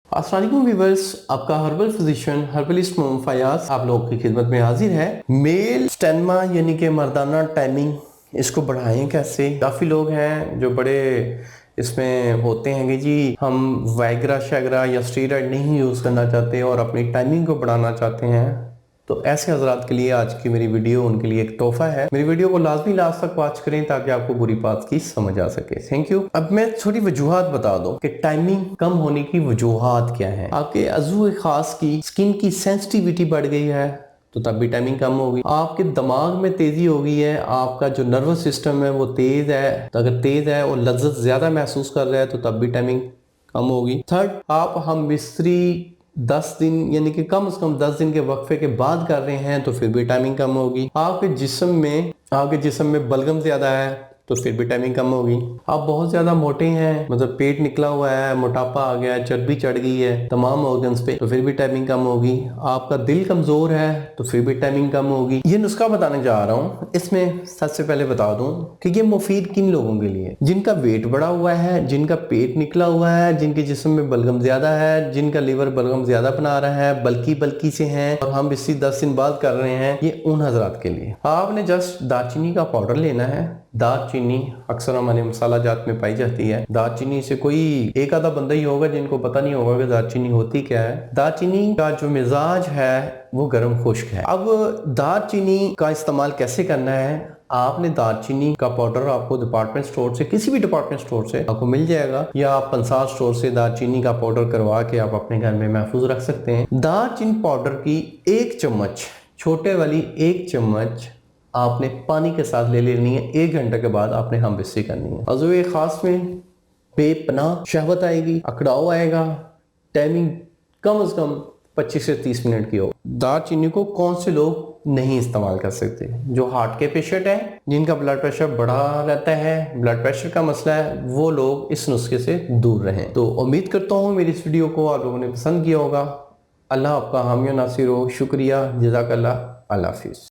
अस्सलाम वालेकुम व्यूअर्स, आपका herbal physician herbalist Mohammad Fayaz आप लोगों की खिदमत में हाजिर है। मेल स्टेनमा यानी कि मर्दाना टाइमिंग, इसको बढ़ाएं कैसे। काफ़ी लोग हैं जो बड़े इसमें होते हैं कि जी हम वाइग्रा शैग्रा या स्टीरॉयड नहीं यूज़ करना चाहते और अपनी टाइमिंग को बढ़ाना चाहते हैं। तो ऐसे हजरात के लिए आज की मेरी वीडियो उनके लिए एक तोहफा है। मेरी वीडियो को लाजमी लास्ट तक वॉच करें ताकि आपको बुरी बात की समझ आ सके। Thank you. अब मैं थोड़ी वजूहात बता दूं कि टाइमिंग कम होने की वजूहात क्या है। आपके अज़ू खास की स्किन की सेंसिटिविटी बढ़ गई है तो तब भी टाइमिंग कम होगी। आपके दिमाग में तेजी हो गई है, आपका जो नर्वस सिस्टम है वो तेज है, तो अगर तेज है और लज्जत ज्यादा महसूस कर रहा है तो तब भी टाइमिंग कम होगी। थर्ड, आप हम मिस्त्री 10 दिन यानी कि कम से कम 10 दिन के वक्फे के बाद कर रहे हैं तो फिर भी टाइमिंग कम होगी। आपके जिस्म में बलगम ज्यादा है तो फिर भी टाइमिंग कम होगी। आप बहुत ज्यादा मोटे हैं, मतलब पेट निकला हुआ है, मोटापा आ गया है, चर्बी चढ़ गई है तमाम ऑर्गन्स पे, तो फिर भी टाइमिंग कम होगी। आपका दिल कमजोर है तो फिर भी टाइमिंग कम होगी। ये नुस्खा बताने जा रहा हूँ, इसमें सबसे पहले बता दूं कि ये मुफीद किन लोगों के लिए, जिनका वेट बढ़ा हुआ है, जिनका पेट निकला हुआ है, जिनके जिस्म में बलगम ज्यादा है, जिनका लीवर बलगम ज्यादा बना रहा है, बल्कि से हैं और हम इसी 10 दिन बाद कर रहे हैं। ये उन हजरात के लिए आपने जस्ट दालचीनी का पाउडर लेना है। दालचीनी अक्सर हमारे मसाला जात में पाई जाती है। दालचीनी से कोई एक आधा बंदा ही होगा जिनको पता नहीं होगा कि दालचीनी होती क्या है। दालचीनी का जो मिजाज है वो गर्म खुश्क है। अब दालचीनी का इस्तेमाल कैसे करना है, आपने दालचीनी का पाउडर आपको डिपार्टमेंट स्टोर से, किसी भी डिपार्टमेंट स्टोर से आपको मिल जाएगा, या आप पंसार स्टोर से दालचीनी का पाउडर करवा के आप अपने घर में महफूज रख सकते हैं। दालचीनी पाउडर की 1 चम्मच, छोटे वाली 1 चम्मच आपने पानी के साथ ले लेनी है। 1 घंटे के बाद आपने हम बिस्सी करनी है। अज़ूए खास में बेपनाह शहवत आएगी, अकड़ाव आएगा, टाइमिंग कम से कम 25 से 30 मिनट की हो। दालचीनी को कौन से लोग नहीं इस्तेमाल कर सकते? जो हार्ट के पेशेंट हैं, जिनका ब्लड प्रेशर बढ़ा रहता है, ब्लड प्रेशर का मसला है, वो लोग इस नुस्खे से दूर रहें। तो उम्मीद करता हूँ मेरी इस वीडियो को आप लोगों ने पसंद किया होगा। अल्लाह आपका हामी नासिर हो। शुक्रिया, जज़ाकल्लाह, अल्लाह हाफिज़।